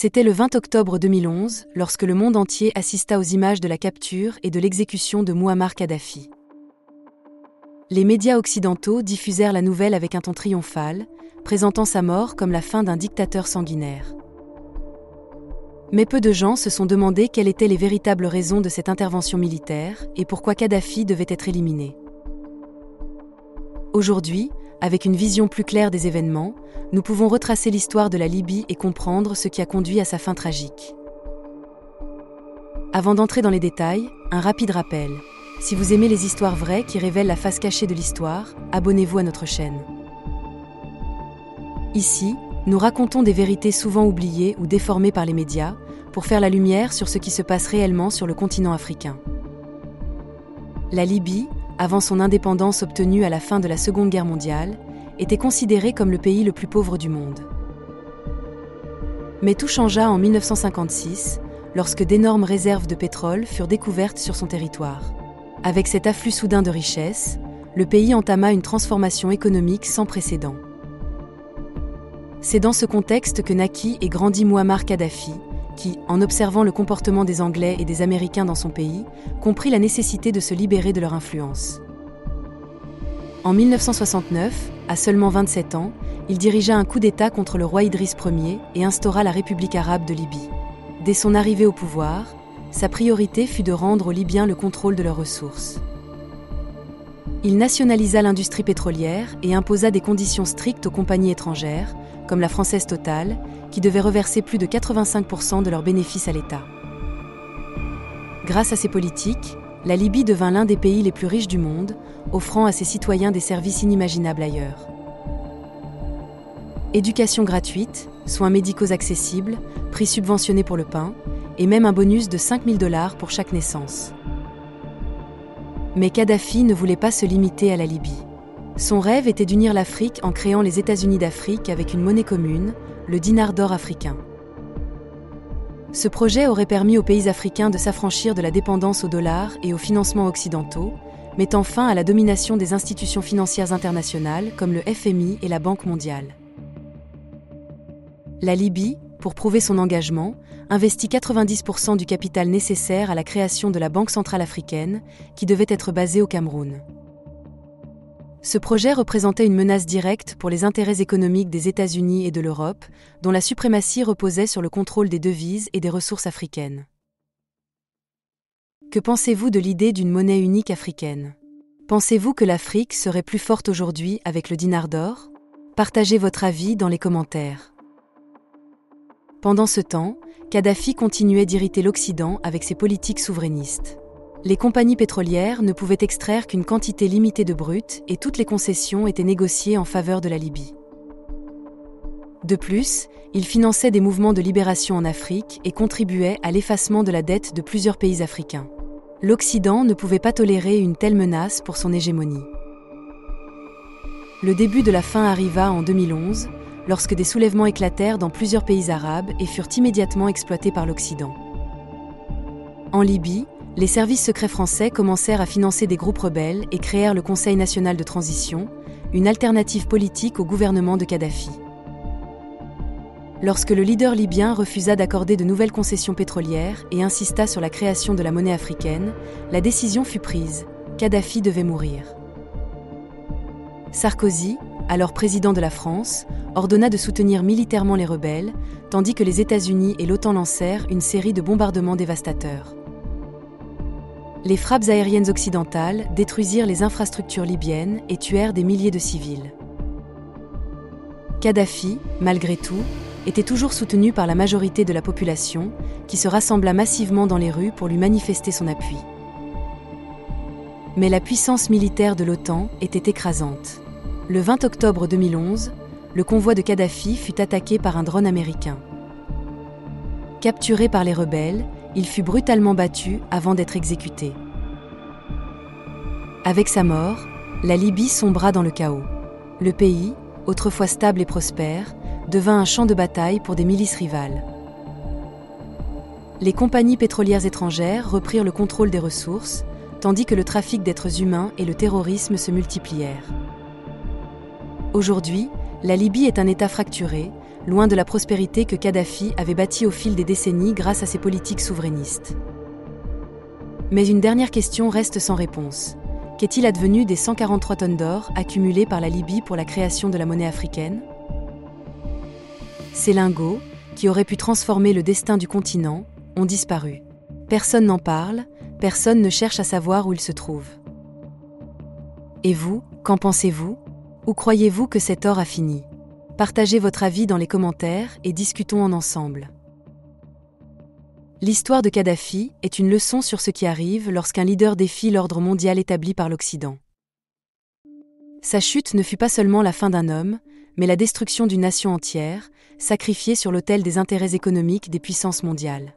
C'était le 20 octobre 2011, lorsque le monde entier assista aux images de la capture et de l'exécution de Mouammar Kadhafi. Les médias occidentaux diffusèrent la nouvelle avec un ton triomphal, présentant sa mort comme la fin d'un dictateur sanguinaire. Mais peu de gens se sont demandé quelles étaient les véritables raisons de cette intervention militaire et pourquoi Kadhafi devait être éliminé. Aujourd'hui, avec une vision plus claire des événements, nous pouvons retracer l'histoire de la Libye et comprendre ce qui a conduit à sa fin tragique. Avant d'entrer dans les détails, un rapide rappel. Si vous aimez les histoires vraies qui révèlent la face cachée de l'histoire, abonnez-vous à notre chaîne. Ici, nous racontons des vérités souvent oubliées ou déformées par les médias, pour faire la lumière sur ce qui se passe réellement sur le continent africain. La Libye, avant son indépendance obtenue à la fin de la Seconde Guerre mondiale, était considérée comme le pays le plus pauvre du monde. Mais tout changea en 1956, lorsque d'énormes réserves de pétrole furent découvertes sur son territoire. Avec cet afflux soudain de richesses, le pays entama une transformation économique sans précédent. C'est dans ce contexte que naquit et grandit Mouammar Kadhafi, qui, en observant le comportement des Anglais et des Américains dans son pays, comprit la nécessité de se libérer de leur influence. En 1969, à seulement 27 ans, il dirigea un coup d'État contre le roi Idriss Ier et instaura la République arabe de Libye. Dès son arrivée au pouvoir, sa priorité fut de rendre aux Libyens le contrôle de leurs ressources. Il nationalisa l'industrie pétrolière et imposa des conditions strictes aux compagnies étrangères, comme la française Total, qui devait reverser plus de 85% de leurs bénéfices à l'État. Grâce à ces politiques, la Libye devint l'un des pays les plus riches du monde, offrant à ses citoyens des services inimaginables ailleurs. Éducation gratuite, soins médicaux accessibles, prix subventionnés pour le pain, et même un bonus de 5 000 $ pour chaque naissance. Mais Kadhafi ne voulait pas se limiter à la Libye. Son rêve était d'unir l'Afrique en créant les États-Unis d'Afrique avec une monnaie commune, le dinar d'or africain. Ce projet aurait permis aux pays africains de s'affranchir de la dépendance au dollar et aux financements occidentaux, mettant fin à la domination des institutions financières internationales comme le FMI et la Banque mondiale. La Libye, pour prouver son engagement, investit 90% du capital nécessaire à la création de la Banque centrale africaine, qui devait être basée au Cameroun. Ce projet représentait une menace directe pour les intérêts économiques des États-Unis et de l'Europe, dont la suprématie reposait sur le contrôle des devises et des ressources africaines. Que pensez-vous de l'idée d'une monnaie unique africaine ? Pensez-vous que l'Afrique serait plus forte aujourd'hui avec le dinar d'or ? Partagez votre avis dans les commentaires. Pendant ce temps, Kadhafi continuait d'irriter l'Occident avec ses politiques souverainistes. Les compagnies pétrolières ne pouvaient extraire qu'une quantité limitée de brut et toutes les concessions étaient négociées en faveur de la Libye. De plus, il finançait des mouvements de libération en Afrique et contribuait à l'effacement de la dette de plusieurs pays africains. L'Occident ne pouvait pas tolérer une telle menace pour son hégémonie. Le début de la fin arriva en 2011, lorsque des soulèvements éclatèrent dans plusieurs pays arabes et furent immédiatement exploités par l'Occident. En Libye, les services secrets français commencèrent à financer des groupes rebelles et créèrent le Conseil national de transition, une alternative politique au gouvernement de Kadhafi. Lorsque le leader libyen refusa d'accorder de nouvelles concessions pétrolières et insista sur la création de la monnaie africaine, la décision fut prise, Kadhafi devait mourir. Sarkozy, alors président de la France, ordonna de soutenir militairement les rebelles, tandis que les États-Unis et l'OTAN lancèrent une série de bombardements dévastateurs. Les frappes aériennes occidentales détruisirent les infrastructures libyennes et tuèrent des milliers de civils. Kadhafi, malgré tout, était toujours soutenu par la majorité de la population, qui se rassembla massivement dans les rues pour lui manifester son appui. Mais la puissance militaire de l'OTAN était écrasante. Le 20 octobre 2011, le convoi de Kadhafi fut attaqué par un drone américain. Capturé par les rebelles, il fut brutalement battu avant d'être exécuté. Avec sa mort, la Libye sombra dans le chaos. Le pays, autrefois stable et prospère, devint un champ de bataille pour des milices rivales. Les compagnies pétrolières étrangères reprirent le contrôle des ressources, tandis que le trafic d'êtres humains et le terrorisme se multiplièrent. Aujourd'hui, la Libye est un État fracturé, loin de la prospérité que Kadhafi avait bâtie au fil des décennies grâce à ses politiques souverainistes. Mais une dernière question reste sans réponse. Qu'est-il advenu des 143 tonnes d'or accumulées par la Libye pour la création de la monnaie africaine? Ces lingots, qui auraient pu transformer le destin du continent, ont disparu. Personne n'en parle, personne ne cherche à savoir où ils se trouvent. Et vous, qu'en pensez-vous? Où croyez-vous que cet or a fini? Partagez votre avis dans les commentaires et discutons ensemble. L'histoire de Kadhafi est une leçon sur ce qui arrive lorsqu'un leader défie l'ordre mondial établi par l'Occident. Sa chute ne fut pas seulement la fin d'un homme, mais la destruction d'une nation entière, sacrifiée sur l'autel des intérêts économiques des puissances mondiales.